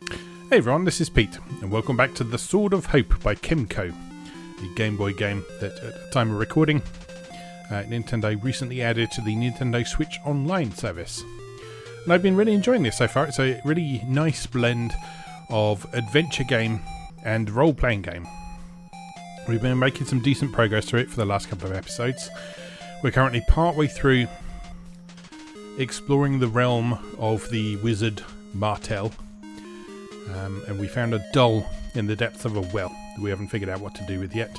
Hey everyone, this is Pete, and welcome back to The Sword of Hope by Kemco, a Game Boy game that, at the time of recording, Nintendo recently added to the Nintendo Switch Online service. And I've been really enjoying this so far. It's a really nice blend of adventure game and role-playing game. We've been making some decent progress through it for the last couple of episodes. We're currently partway through exploring the realm of the wizard Martel. And we found a doll in the depths of a well that we haven't figured out what to do with yet.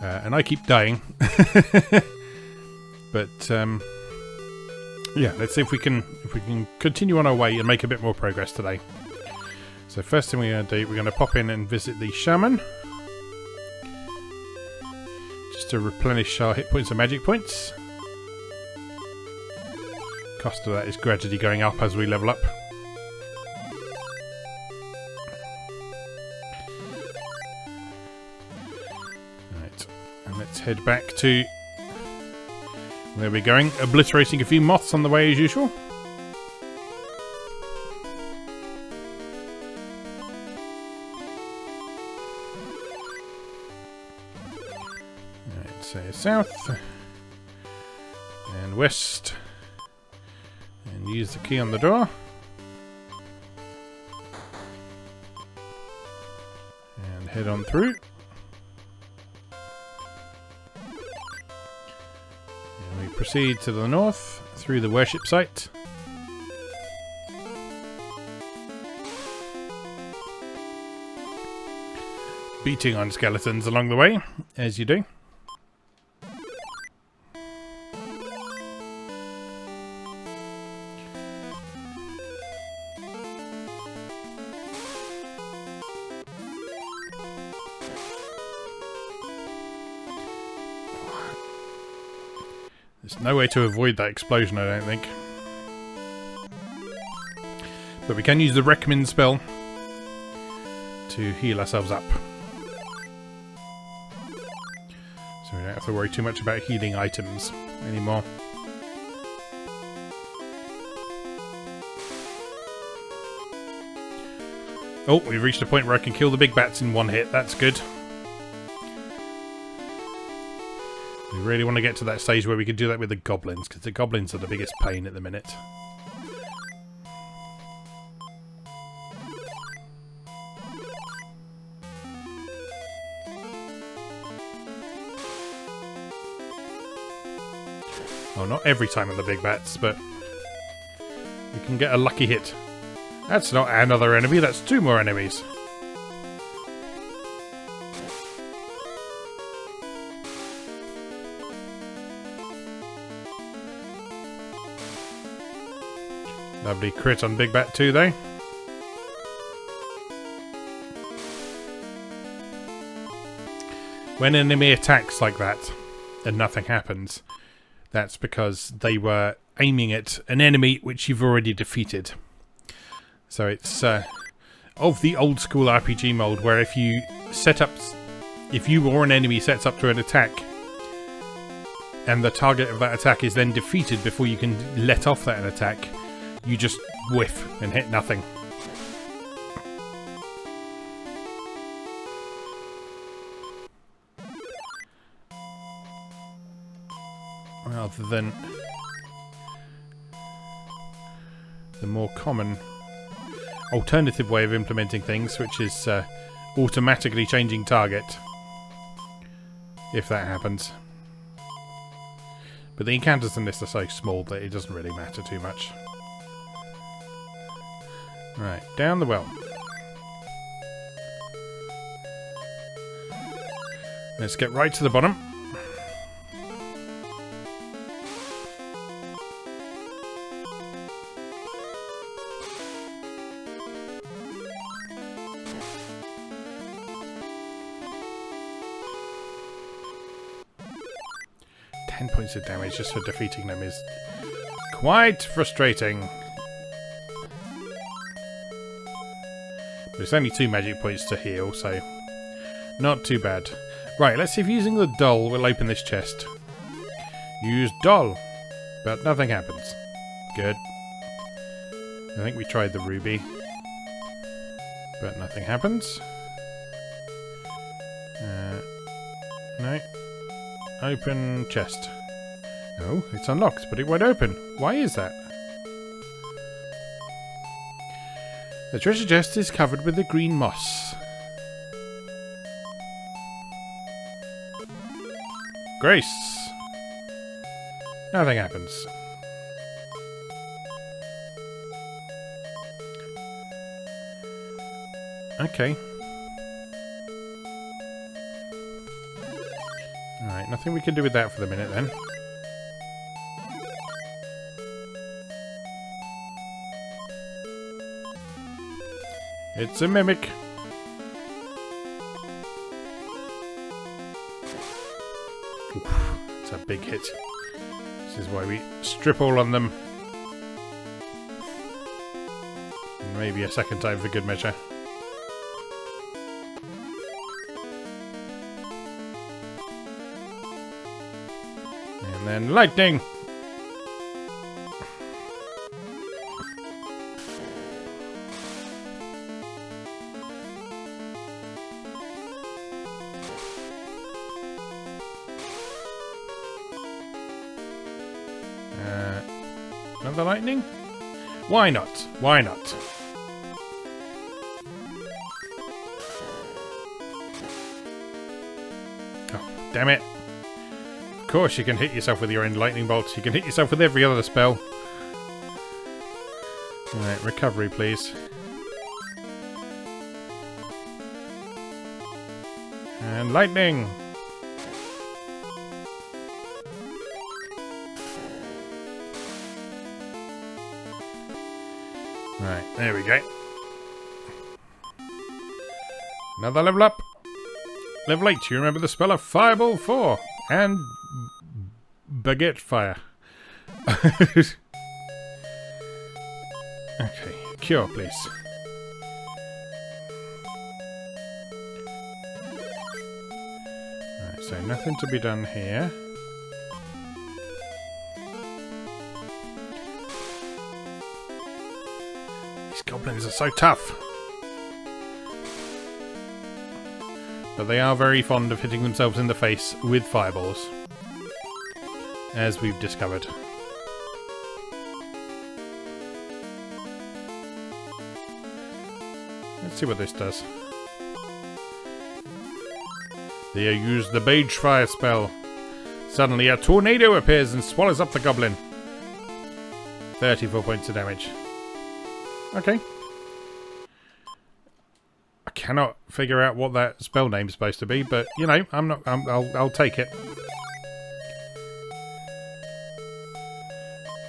And I keep dying. But yeah, let's see if we can continue on our way and make a bit more progress today. So first thing we're going to do, we're going to pop in and visit the shaman. Just to replenish our hit points and magic points. Cost of that is gradually going up as we level up. Let's head back to where we're going, obliterating a few moths on the way as usual. Alright, so south and west, and use the key on the door. And head on through. Proceed to the north, through the worship site. Beating on skeletons along the way, as you do. There's no way to avoid that explosion, I don't think. But we can use the recommend spell to heal ourselves up. So we don't have to worry too much about healing items anymore. Oh, we've reached a point where I can kill the big bats in one hit. That's good. We really want to get to that stage where we can do that with the goblins, because the goblins are the biggest pain at the minute. Oh, not every time with the big bats, but we can get a lucky hit. That's not another enemy, that's two more enemies. Lovely crit on Big Bat 2 though. When an enemy attacks like that and nothing happens, that's because they were aiming at an enemy which you've already defeated. So it's of the old school RPG mold where if you or an enemy sets up to an attack and the target of that attack is then defeated before you can let off that attack, you just whiff and hit nothing. Rather than the more common alternative way of implementing things, which is automatically changing target, if that happens. But the encounters in this are so small that it doesn't really matter too much. Right, down the well. Let's get right to the bottom. Points of damage just for defeating them is quite frustrating. But it's only 2 magic points to heal, so not too bad. Right, let's see if using the doll will open this chest. Use doll, but nothing happens. Good. I think we tried the ruby. But nothing happens. No. Open chest. Oh, it's unlocked, but it won't open. Why is that? The treasure chest is covered with the green moss. Grace! Nothing happens. Okay. Alright, nothing we can do with that for the minute then. It's a mimic. Oof, it's a big hit. This is why we strip all on them. And maybe a second time for good measure. And then lightning! Another lightning? Why not? Why not? Oh, damn it. Of course you can hit yourself with your own lightning bolts. You can hit yourself with every other spell. Alright, recovery please. And lightning! Right, there we go. Another level up. Level 8, you remember the spell of Fireball 4 and Baguette Fire. Okay, cure please. Right, so nothing to be done here. Goblins are so tough. But they are very fond of hitting themselves in the face with fireballs. As we've discovered. Let's see what this does. They use the Beige Fire spell. Suddenly a tornado appears and swallows up the goblin. 34 points of damage. Okay. I cannot figure out what that spell name's supposed to be, but you know, I'll take it.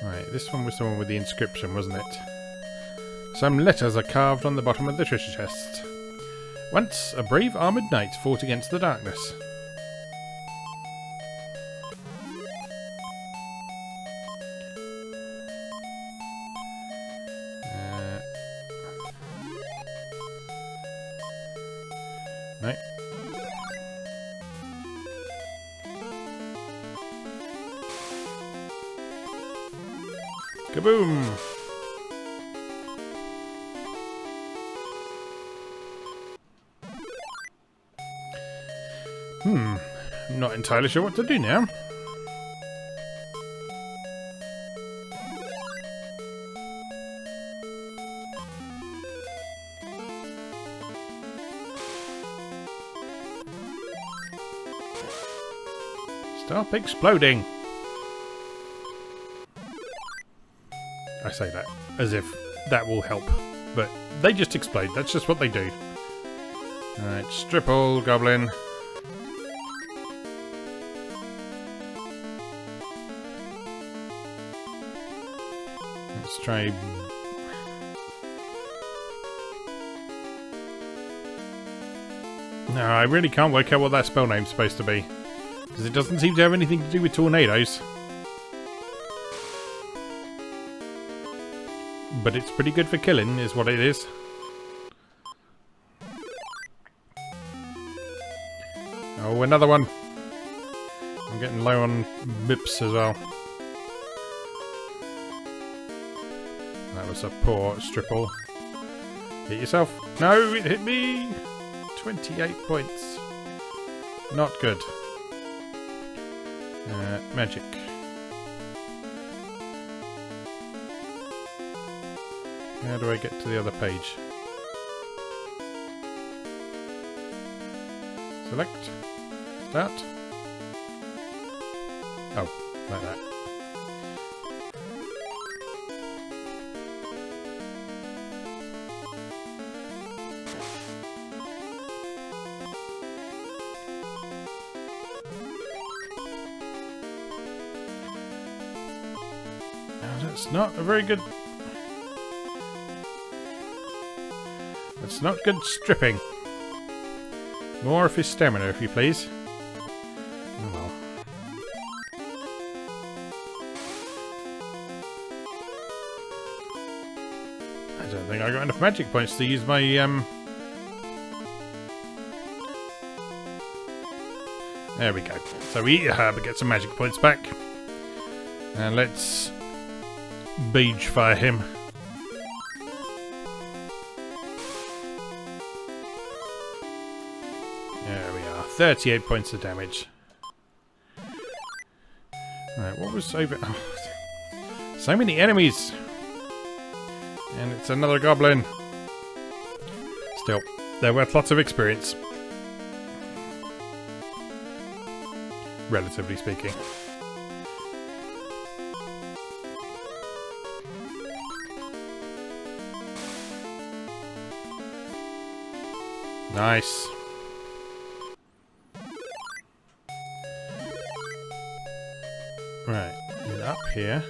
Right, this one was the one with the inscription, wasn't it? Some letters are carved on the bottom of the treasure chest. Once, a brave armoured knight fought against the darkness. No. Kaboom! I'm not entirely sure what to do now. Stop exploding! I say that as if that will help, but they just explode. That's just what they do. Alright, strip all, goblin. Let's try... No, I really can't work out what that spell name's supposed to be. Because it doesn't seem to have anything to do with tornadoes. But it's pretty good for killing, is what it is. Oh, another one. I'm getting low on MIPs as well. That was a poor stripple. Hit yourself. No, it hit me. 28 points. Not good. Magic. How do I get to the other page? Select. Start. Oh, like that. That's not a very good... That's not good stripping. More of his stamina, if you please. Oh well. I don't think I got enough magic points to use my There we go. So we eat a herb and get some magic points back. And let's beach fire him. There we are. 38 points of damage. Right, what was over... Oh, so many enemies! And it's another goblin. Still, they're worth lots of experience. Relatively speaking. Nice. Right, get up here.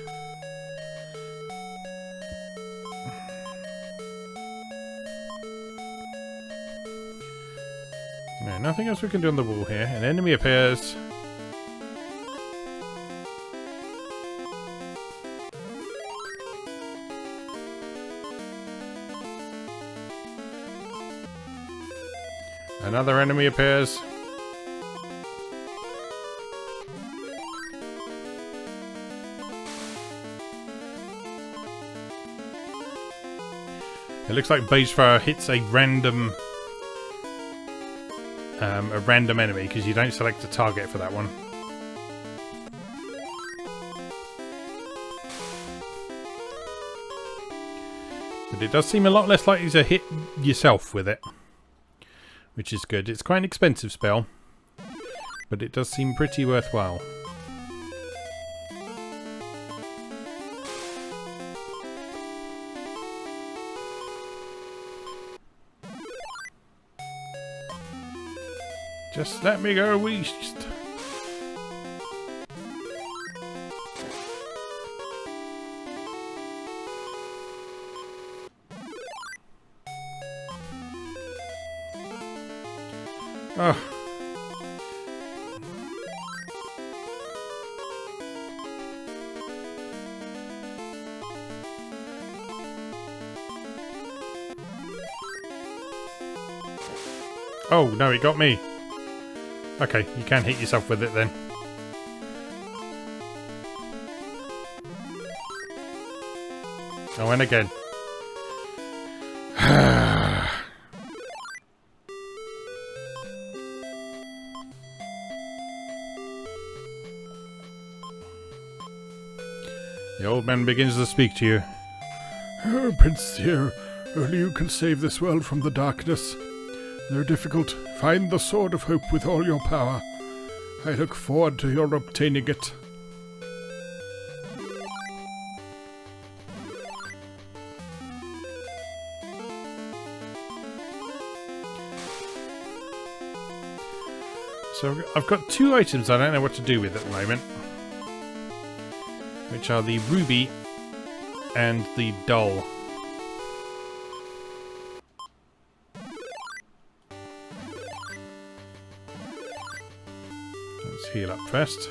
No, nothing else we can do on the wall here. An enemy appears. Another enemy appears. It looks like Beigefire hits a random enemy because you don't select a target for that one. But it does seem a lot less likely to hit yourself with it, which is good. It's quite an expensive spell, but it does seem pretty worthwhile. Just let me go east. Oh. Oh, no, it got me. Okay, you can hit yourself with it then. Oh, and again. The old man begins to speak to you. Oh, Prince dear, only you can save this world from the darkness. Though difficult, find the Sword of Hope with all your power. I look forward to your obtaining it. So I've got two items I don't know what to do with at the moment, which are the ruby and the doll. Let's heal up first.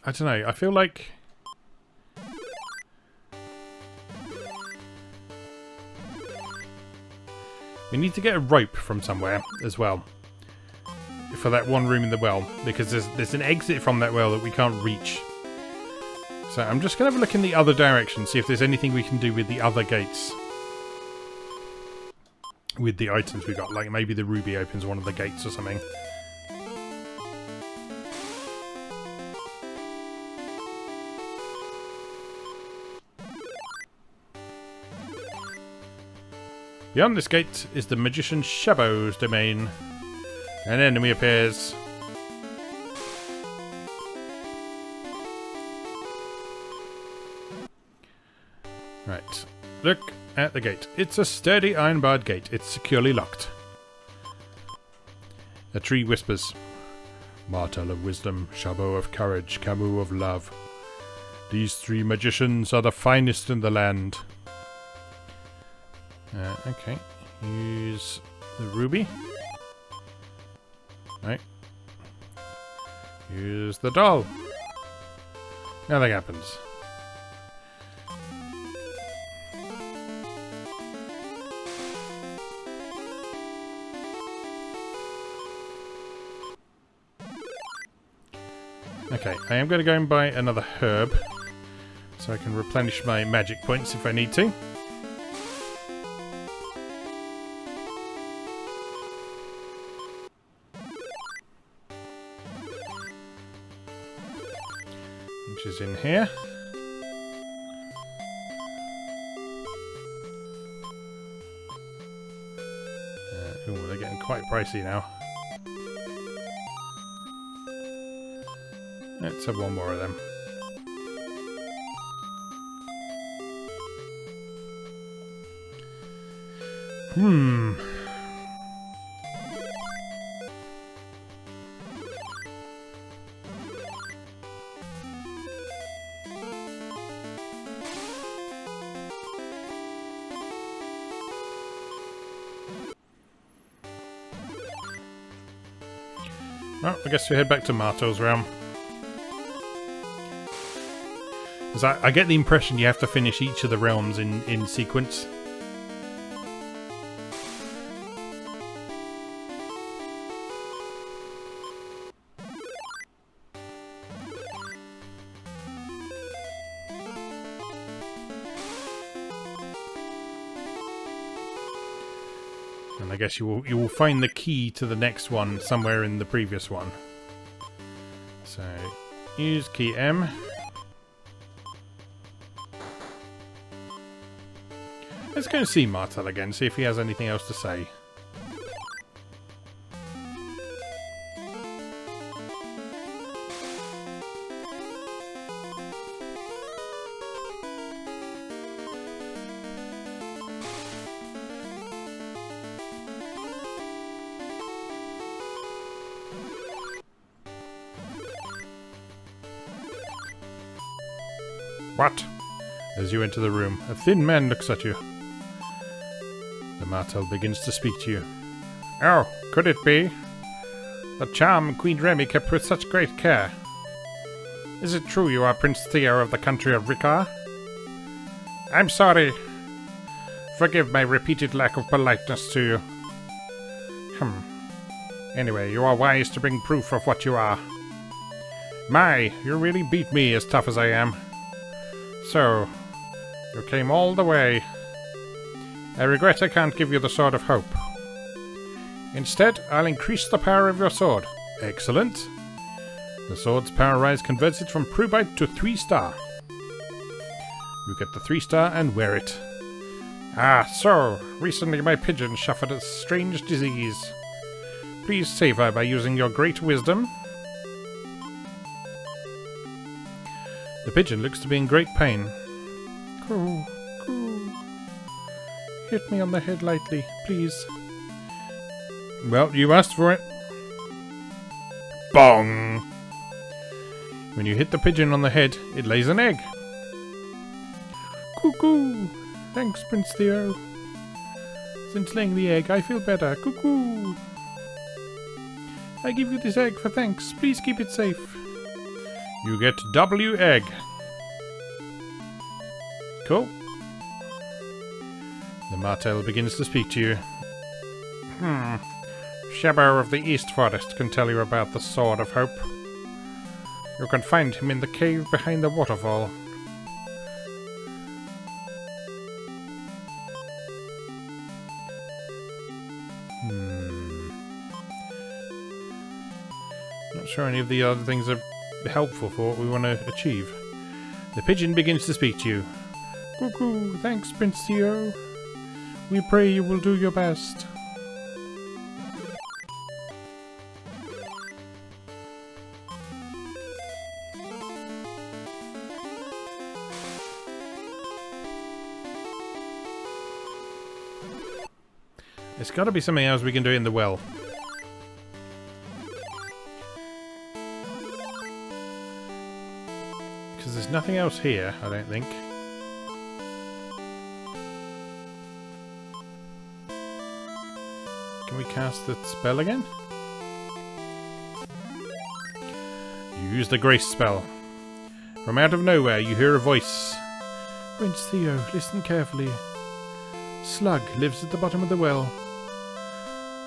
I don't know. I feel like... we need to get a rope from somewhere as well. For that one room in the well. Because there's an exit from that well that we can't reach. So I'm just going to have a look in the other direction. See if there's anything we can do with the other gates. With the items we got. Like maybe the ruby opens one of the gates or something. Beyond this gate is the magician Shabo's domain. An enemy appears. Right. Look at the gate. It's a sturdy iron-barred gate. It's securely locked. A tree whispers. Martel of wisdom, Shabo of courage, Camus of love. These three magicians are the finest in the land. Okay. Use the ruby. Right. Use the doll. Nothing happens. Okay, I am going to go and buy another herb so I can replenish my magic points if I need to. Which is in here. Ooh, they're getting quite pricey now. Let's have one more of them. Well, I guess we head back to Martel's realm. Because I get the impression you have to finish each of the realms in sequence. And I guess you will find the key to the next one somewhere in the previous one. So, use key M. Let's go and see Martel again, see if he has anything else to say. What? As you enter the room, a thin man looks at you. The Martel begins to speak to you. Oh, could it be? The charm Queen Remy kept with such great care. Is it true you are Prince Theo of the country of Ricard? I'm sorry. Forgive my repeated lack of politeness to you. Anyway, you are wise to bring proof of what you are. My, you really beat me as tough as I am. So, you came all the way. I regret I can't give you the Sword of Hope. Instead, I'll increase the power of your sword. Excellent. The sword's power rise converts it from Prubite to 3-star. You get the 3-star and wear it. Ah, so, recently my pigeon suffered a strange disease. Please save her by using your great wisdom. The pigeon looks to be in great pain. Coo, coo. Hit me on the head lightly, please. Well, you asked for it. Bong! When you hit the pigeon on the head, it lays an egg. Cuckoo! Thanks, Prince Theo. Since laying the egg, I feel better. Cuckoo! I give you this egg for thanks. Please keep it safe. You get W egg. Cool. The martel begins to speak to you. Shabar of the East Forest can tell you about the Sword of Hope. You can find him in the cave behind the waterfall. Not sure any of the other things are helpful for what we want to achieve. The pigeon begins to speak to you. Cuckoo, thanks, Prince Theo. We pray you will do your best. There's got to be something else we can do in the well. Because there's nothing else here, I don't think. Can we cast the spell again? You use the grace spell. From out of nowhere you hear a voice. Prince Theo, listen carefully. Slug lives at the bottom of the well.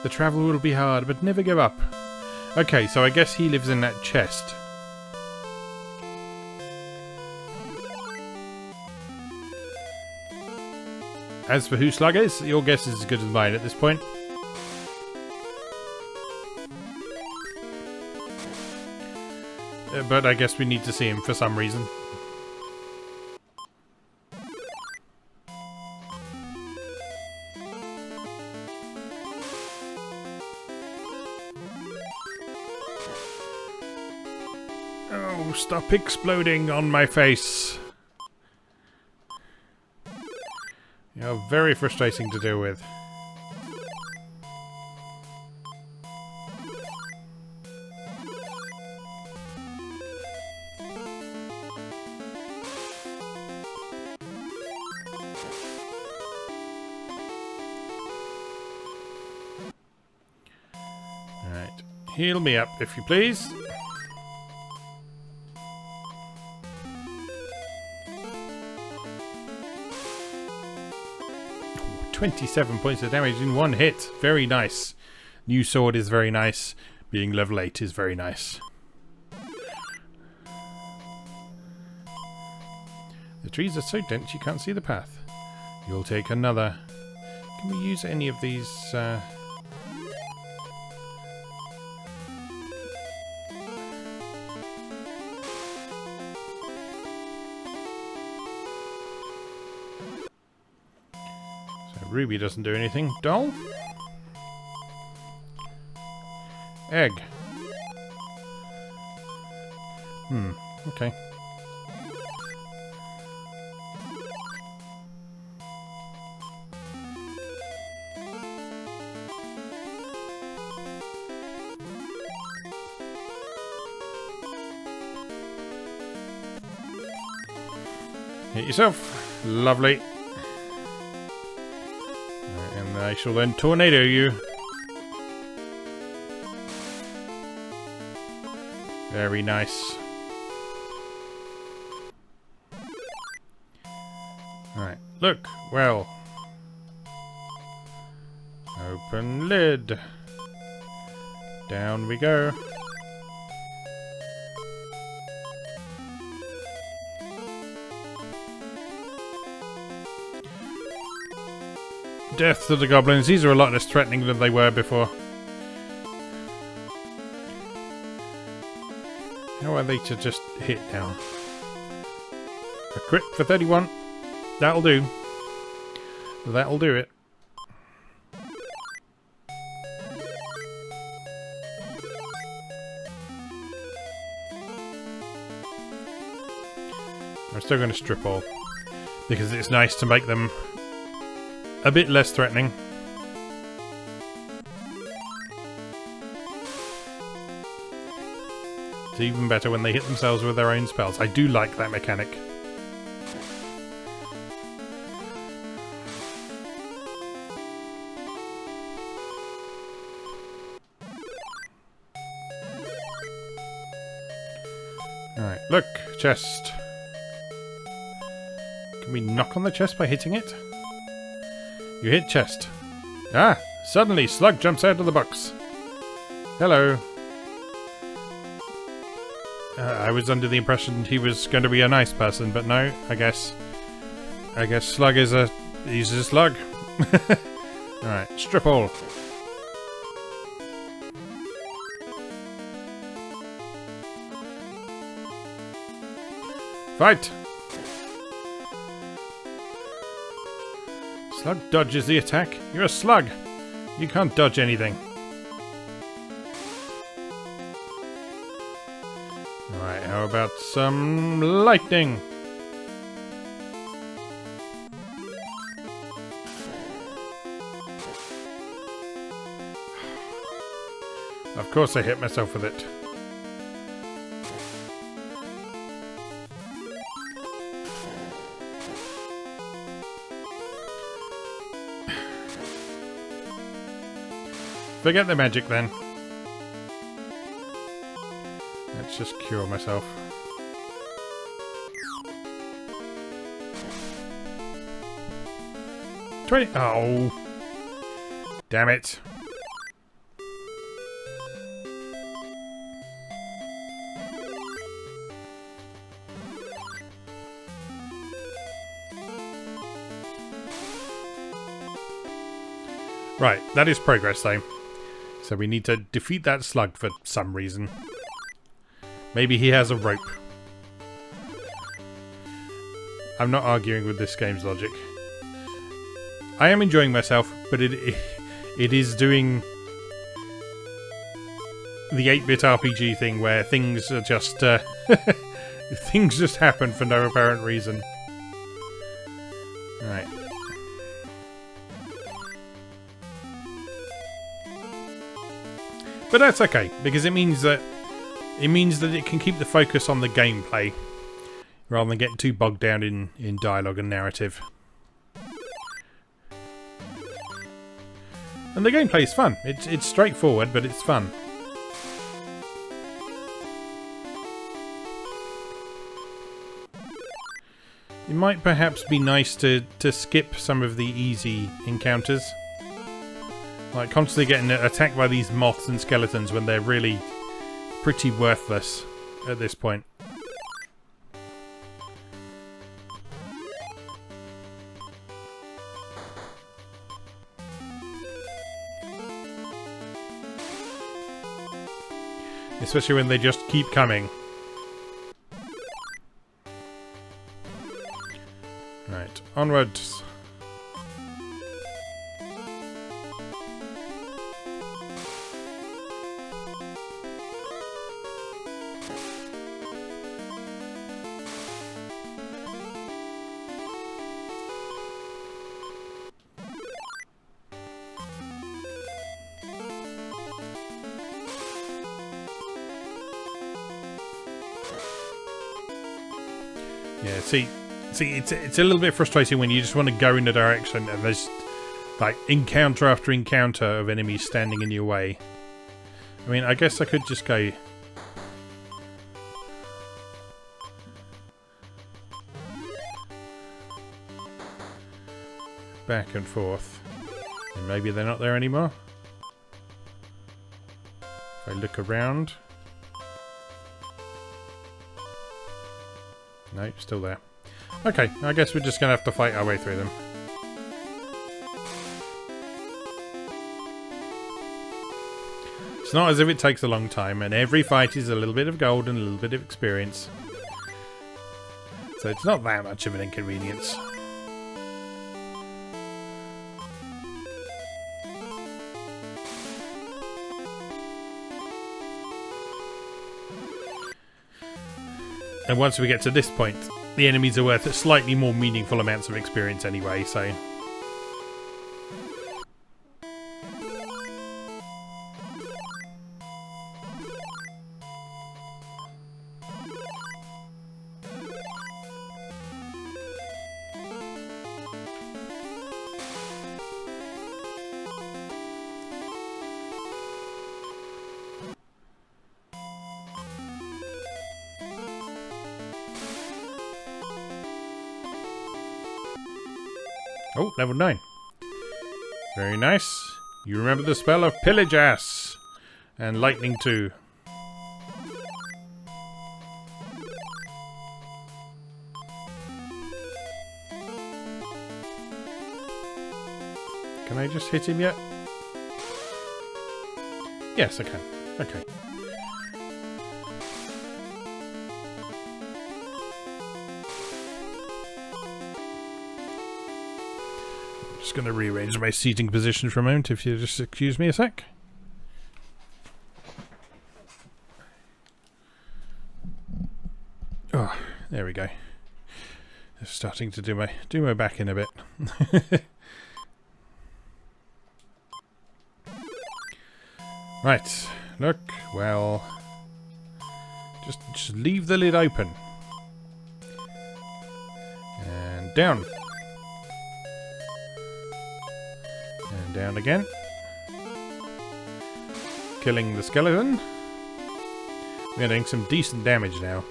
The travel will be hard, but never give up. Okay, so I guess he lives in that chest. As for who Slug is, your guess is as good as mine at this point. But I guess we need to see him for some reason. Oh, stop exploding on my face. You're very frustrating to deal with. Alright. Heal me up, if you please. 27 points of damage in one hit. Very nice. New sword is very nice. Being level 8 is very nice. The trees are so dense you can't see the path. You'll take another. Can we use any of these? Ruby doesn't do anything. Doll? Egg. Okay. Hit yourself. Lovely. I shall then tornado you. Very nice. Alright, look, well. Open lid. Down we go. Death to the goblins. These are a lot less threatening than they were before. How are they to just hit now? A crit for 31. That'll do. That'll do it. I'm still going to strip all. Because it's nice to make them a bit less threatening. It's even better when they hit themselves with their own spells. I do like that mechanic. Alright, look, chest. Can we knock on the chest by hitting it? You hit chest. Ah! Suddenly, Slug jumps out of the box. Hello. I was under the impression he was going to be a nice person, but no, I guess Slug is he's a slug. Alright, strip all. Fight! Slug dodges the attack. You're a slug. You can't dodge anything. Alright, how about some lightning? Of course I hit myself with it. Forget the magic then. Let's just cure myself. Oh! Damn it. Right, that is progress though. So we need to defeat that slug for some reason. Maybe he has a rope. I'm not arguing with this game's logic. I am enjoying myself, but it is doing the 8-bit RPG thing where things are just things just happen for no apparent reason. Alright. But that's okay, because it means that it can keep the focus on the gameplay rather than getting too bogged down in dialogue and narrative. And the gameplay is fun. It's straightforward, but it's fun. It might perhaps be nice to skip some of the easy encounters. Like constantly getting attacked by these moths and skeletons when they're really pretty worthless at this point. Especially when they just keep coming. Right, onwards. Yeah, see, it's a little bit frustrating when you just want to go in a direction and there's like encounter after encounter of enemies standing in your way. I mean, I guess I could just go back and forth, and maybe they're not there anymore. If I look around. No, still there. Okay, I guess we're just going to have to fight our way through them. It's not as if it takes a long time, and every fight is a little bit of gold and a little bit of experience. So it's not that much of an inconvenience. And once we get to this point, the enemies are worth slightly more meaningful amounts of experience anyway, so... Oh, level 9. Very nice. You remember the spell of Pillage Ass. And Lightning too. Can I just hit him yet? Yes, I can. Okay. Just going to rearrange my seating position for a moment, if you just excuse me a sec. Oh, there we go. Just starting to do my back in a bit. Right, look, well, just leave the lid open. And down. And down again. Killing the skeleton. We're getting some decent damage now.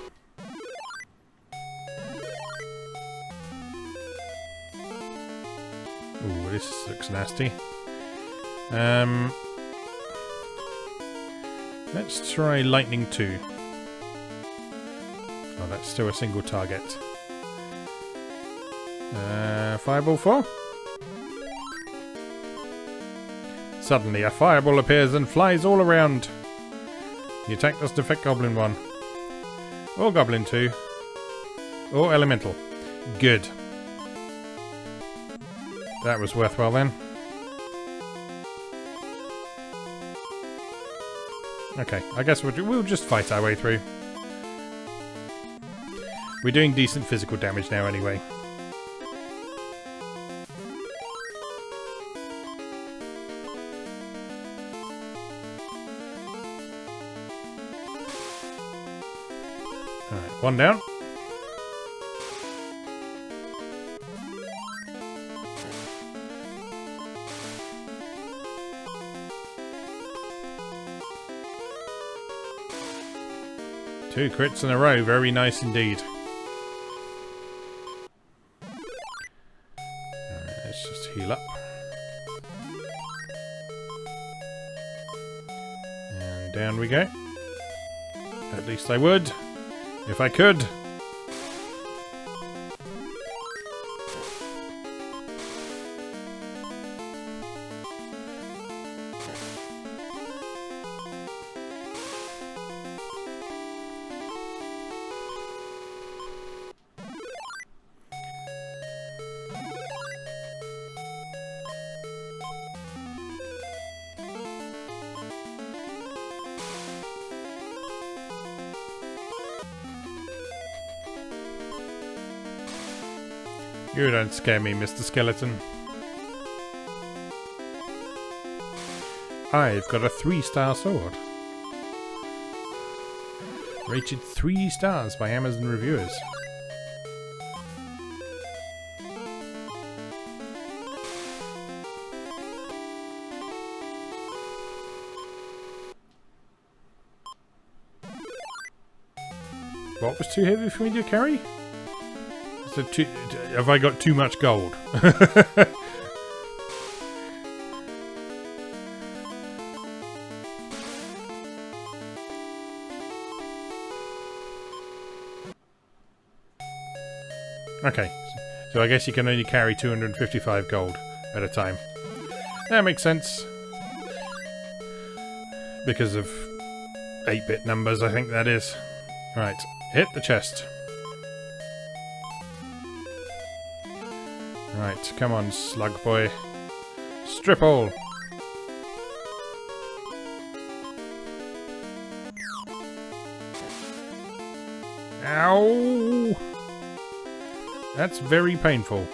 Ooh, this looks nasty. Let's try Lightning 2. Oh, that's still a single target. Fireball 4. Suddenly, a fireball appears and flies all around. The attack doesn't affect Goblin 1. Or Goblin 2. Or Elemental. Good. That was worthwhile then. Okay, I guess we'll just fight our way through. We're doing decent physical damage now anyway. Alright, one down. Two crits in a row, very nice indeed. Alright, let's just heal up. And down we go. At least I would, if I could. You don't scare me, Mr. Skeleton. I've got a 3-star sword. Rated 3 stars by Amazon reviewers. What was too heavy for me to carry? So have I got too much gold? Okay, so I guess you can only carry 255 gold at a time. That makes sense. Because of 8-bit numbers, I think that is. Right, hit the chest. Right, come on, slug boy. Strip all. Ow! That's very painful.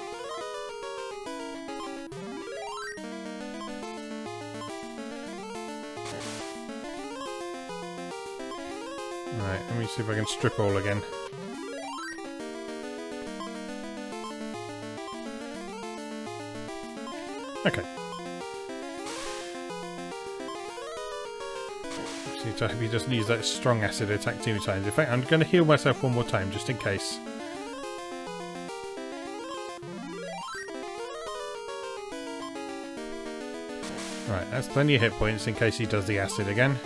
Right, let me see if I can strip all again. Okay. So I hope he doesn't use that strong acid attack too many times. In fact, I'm going to heal myself one more time, just in case. Right, that's plenty of hit points in case he does the acid again.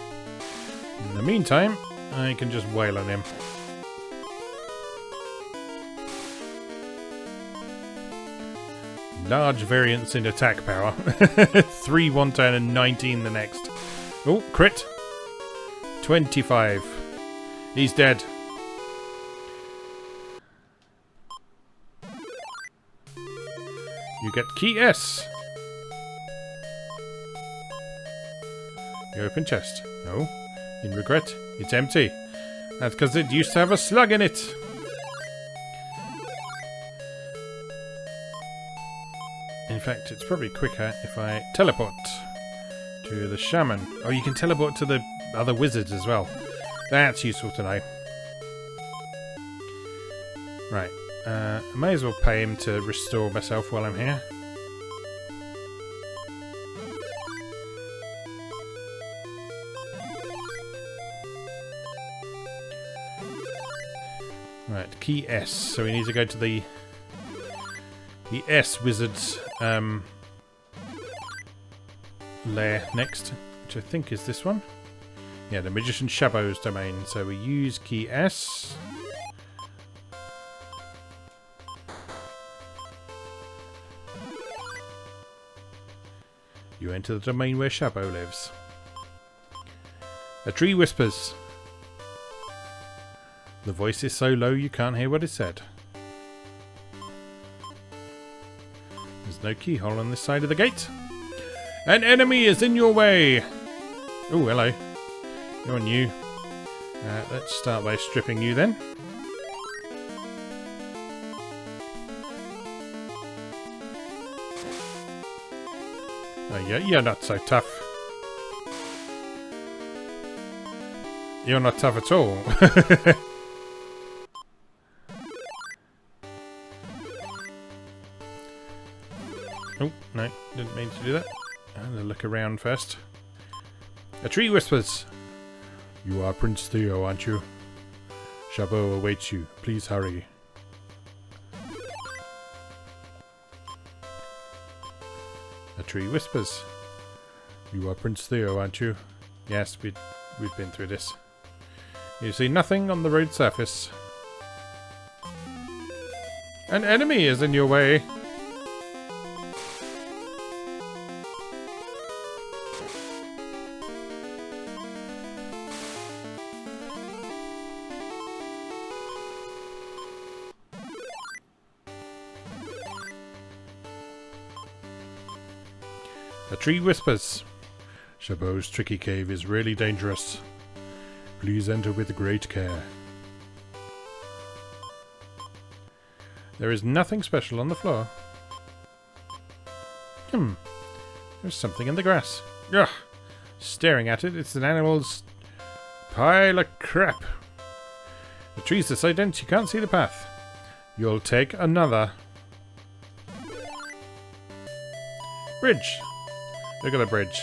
In the meantime, I can just wail on him. Large variance in attack power. 3 one turn and 19 the next. Oh, crit. 25. He's dead. You get key S. The open chest. No. In regret, it's empty. That's because it used to have a slug in it. In fact, it's probably quicker if I teleport to the shaman. Oh, you can teleport to the other wizards as well. That's useful to know. Right. I may as well pay him to restore myself while I'm here. Right, key S. So we need to go to the S wizard's lair next, which I think is this one. Yeah, the Magician Shabo's domain. So we use key S. You enter the domain where Shabo lives. A tree whispers. The voice is so low you can't hear what is said. There's no keyhole on this side of the gate. An enemy is in your way! Oh, hello. You're new. Let's start by stripping you then. Oh yeah, you're not so tough. You're not tough at all. Oh, no, didn't mean to do that. I'm gonna look around first. A tree whispers. You are Prince Theo, aren't you? Shabo awaits you. Please hurry. A tree whispers. You are Prince Theo, aren't you? Yes, we've been through this. You see nothing on the road surface. An enemy is in your way. A tree whispers. Shabo's tricky cave is really dangerous. Please enter with great care. There is nothing special on the floor. There's something in the grass. Ugh! Staring at it, it's an animal's pile of crap. The trees are so dense you can't see the path. You'll take another. Bridge. Look at the bridge.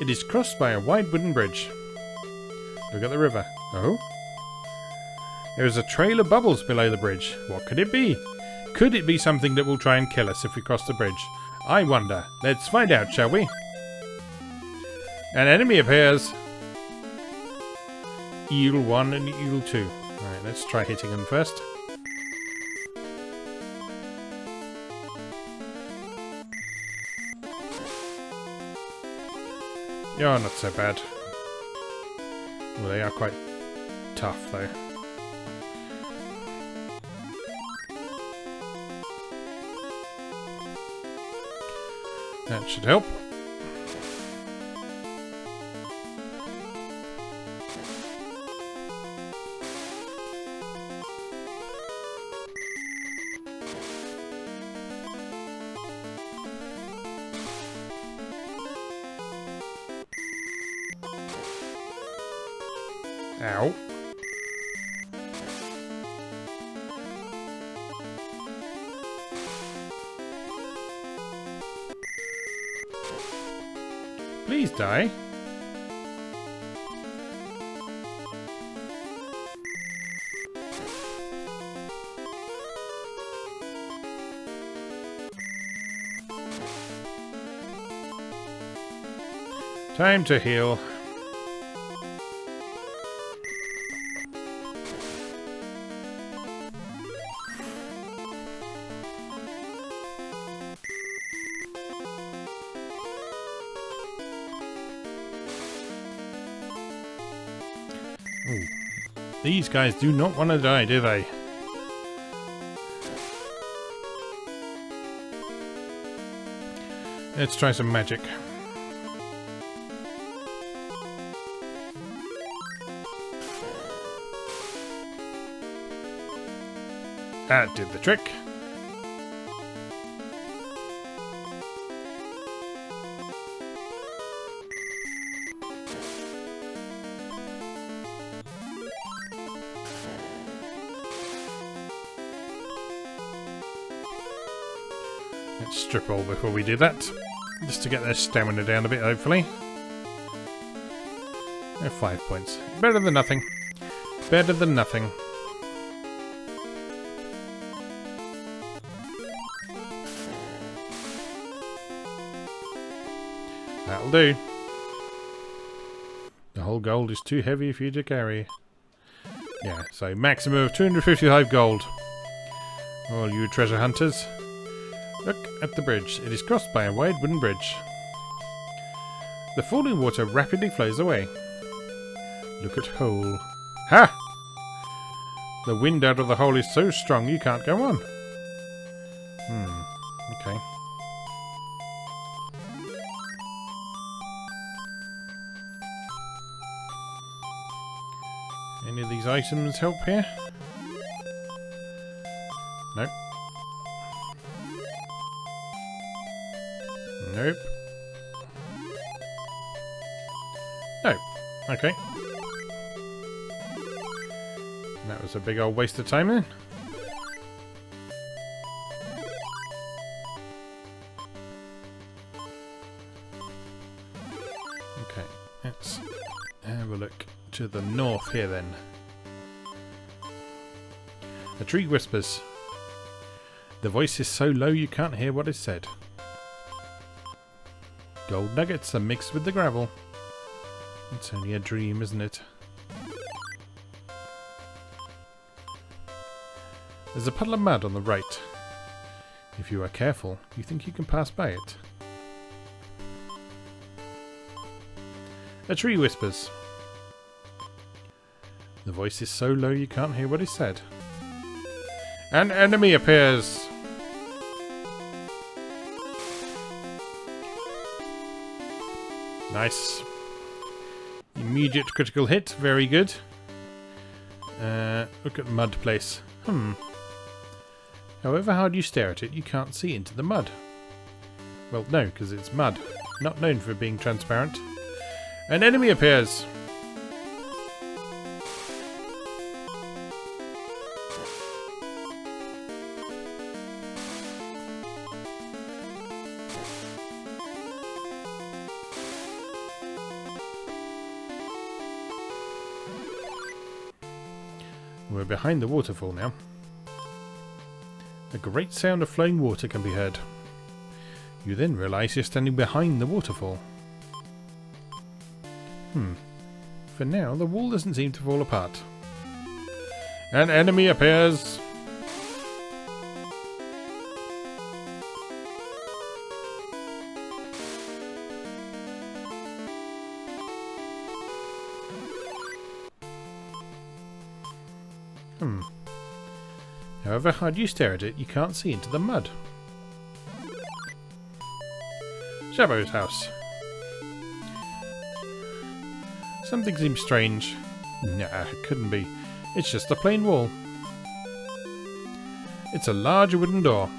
It is crossed by a wide wooden bridge. Look at the river. Oh? There is a trail of bubbles below the bridge. What could it be? Could it be something that will try and kill us if we cross the bridge? I wonder. Let's find out, shall we? An enemy appears. Eel 1 and Eel 2. Alright, let's try hitting them first. You're not so bad. Well, they are quite tough, though. That should help. Ow. Please die. Time to heal. Ooh. These guys do not want to die, do they? Let's try some magic. That did the trick. Let's strip all before we do that. Just to get their stamina down a bit, hopefully. 5 points. Better than nothing. Better than nothing. That'll do. The whole gold is too heavy for you to carry. Yeah, so maximum of 255 gold. All you treasure hunters. Look at the bridge. It is crossed by a wide wooden bridge. The falling water rapidly flows away. Look at hole. Ha! The wind out of the hole is so strong you can't go on. Okay. Any of these items help here? Nope. Nope. No. Okay. That was a big old waste of time then. Okay, let's have a look to the north here then. The tree whispers. The voice is so low you can't hear what is said. Gold nuggets are mixed with the gravel. It's only a dream, isn't it? There's a puddle of mud on the right. If you are careful, you think you can pass by it. A tree whispers. The voice is so low you can't hear what is said. An enemy appears! Nice. Immediate critical hit, very good. Look at mud place. However hard you stare at it, you can't see into the mud. Well, no, because it's mud. Not known for being transparent. An enemy appears! We're behind the waterfall now. A great sound of flowing water can be heard. You then realise you're standing behind the waterfall. For now, the wall doesn't seem to fall apart. An enemy appears! However hard you stare at it, you can't see into the mud. Shabo's house. Something seems strange. Nah, it couldn't be. It's just a plain wall. It's a large wooden door.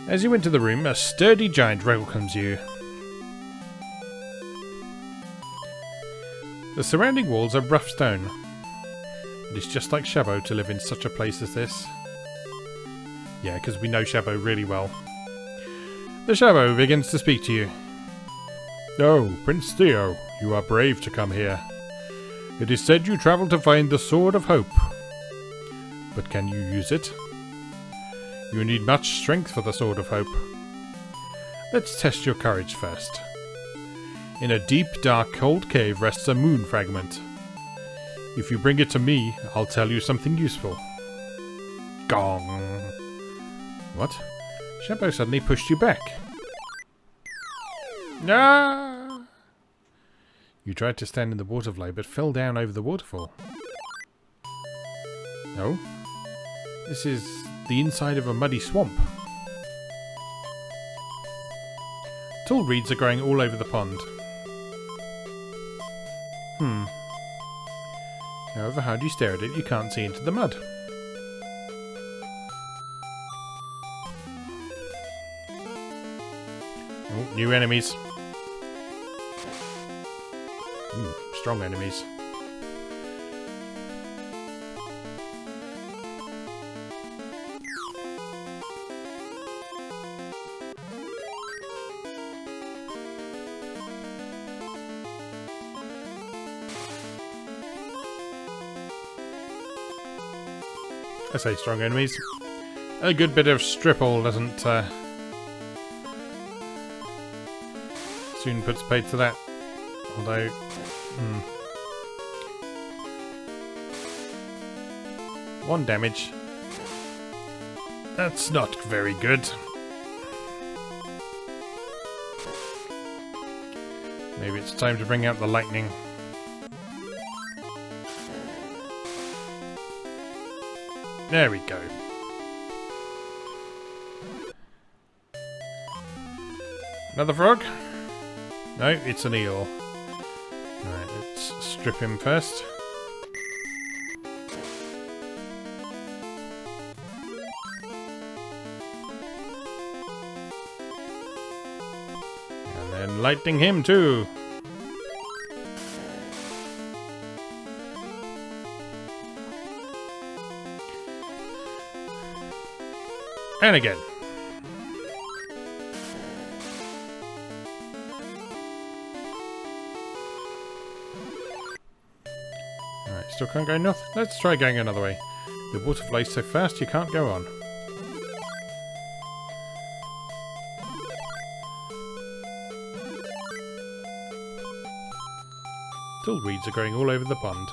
As you enter the room, a sturdy giant welcomes you. The surrounding walls are rough stone. It is just like Shabo to live in such a place as this. Yeah, because we know Shabo really well. The Shabo begins to speak to you. Oh, Prince Theo, you are brave to come here. It is said you travel to find the Sword of Hope. But can you use it? You need much strength for the Sword of Hope. Let's test your courage first. In a deep, dark, cold cave rests a moon fragment. If you bring it to me, I'll tell you something useful. Gong. What? Shadow suddenly pushed you back. Ah! You tried to stand in the water flow, but fell down over the waterfall. No? This is the inside of a muddy swamp. Tall reeds are growing all over the pond. However hard you stare at it, you can't see into the mud. Oh, new enemies. Ooh, strong enemies. I say strong enemies. A good bit of stripple doesn't soon puts paid to that. Although, 1 damage. That's not very good. Maybe it's time to bring out the lightning. There we go. Another frog? No, it's an eel. Alright, let's strip him first. And then lightning him too. And again. Alright, still can't go north. Let's try going another way. The water flows so fast you can't go on. Tall weeds are growing all over the pond.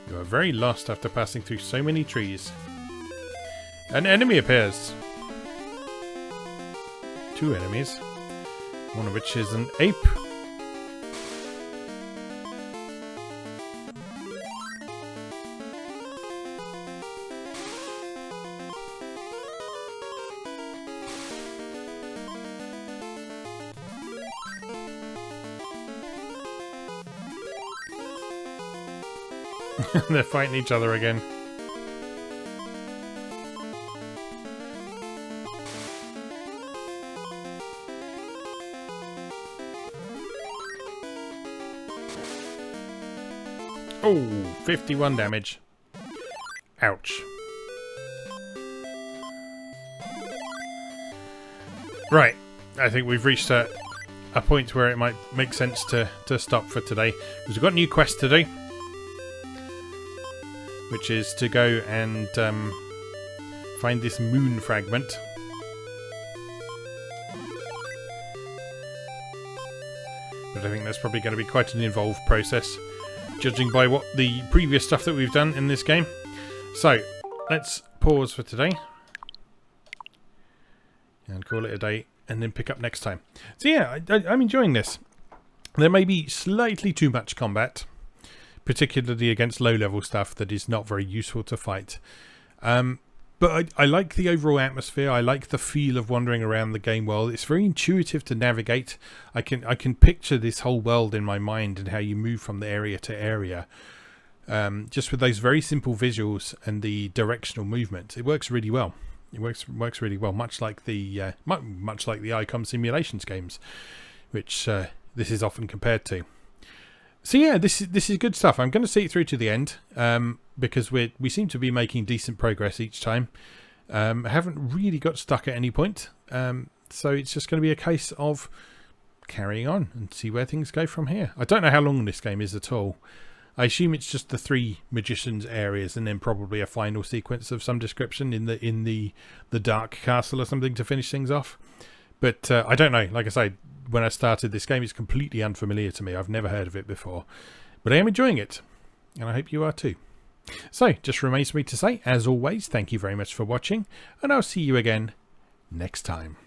You are very lost after passing through so many trees. An enemy appears. 2 enemies. One of which is an ape. They're fighting each other again. Oh, 51 damage. Ouch. Right, I think we've reached a point where it might make sense to stop for today. Because we've got a new quest to do. Which is to go and find this moon fragment. But I think that's probably going to be quite an involved process, judging by what the previous stuff that we've done in this game. So, let's pause for today. And call it a day, and then pick up next time. So yeah, I'm enjoying this. There may be slightly too much combat, particularly against low-level stuff that is not very useful to fight. But I like the overall atmosphere. I like the feel of wandering around the game world. It's very intuitive to navigate. I can picture this whole world in my mind and how you move from the area to area. Just with those very simple visuals and the directional movement, it works really well. It works really well, much like the ICOM simulations games, which this is often compared to. So yeah, this is good stuff. I'm going to see it through to the end because we seem to be making decent progress each time. I haven't really got stuck at any point, so it's just going to be a case of carrying on and see where things go from here. I don't know how long this game is at all. I assume it's just the 3 magicians areas and then probably a final sequence of some description in the Dark Castle or something to finish things off. But I don't know. Like I say, when I started this game, it's completely unfamiliar to me. I've never heard of it before. But I am enjoying it, and I hope you are too. So, just remains for me to say, as always, thank you very much for watching, and I'll see you again next time.